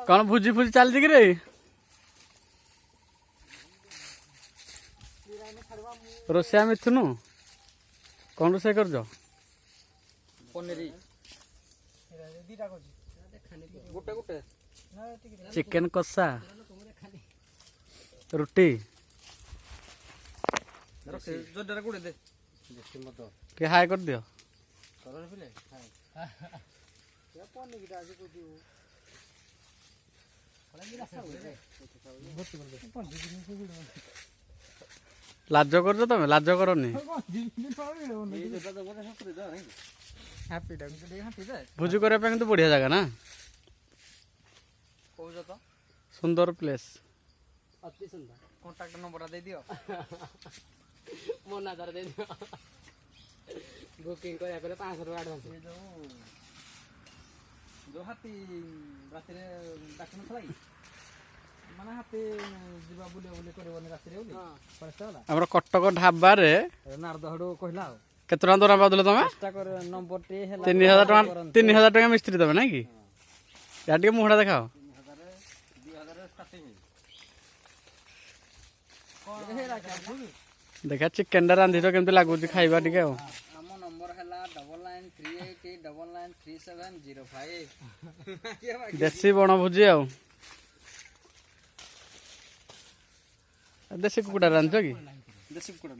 कौन भुजी फुजी चलती कि रे रोषिया मिथुनु कौन रोषे कर चिकेन कषा रुटी हाय कर दियो लाज कर तुम लाज करनी भोजी करने तो बढ़िया जगह ना सुंदर प्लेस अति सुंदर कांटेक्ट नंबर दे दियो मो नजर दे दियो बुकिंग करिया करे 500 रुपया एडवांस जो हाथी रात रे डाकन थला की माने हाथी जीवा बुले बुले करबने रात रे बोली परस्ता होला हमर कटक ढाबा रे नारद हडो कहला केतना दरा बादले तमे चेष्टा कर नंबर टे हला 3000 टका मिस्त्री तमे ना की या टे मुहडा देखाओ 2000 स्टार्टिंग कोन हे राखा देखा चिकेन टा रांधी तो केमती लागुच खाइबा टिके आम नंबर हला 9938993705 देसी बण भुजी आ देसी कुकुड़ा रांधो की देसी कुकुड़ा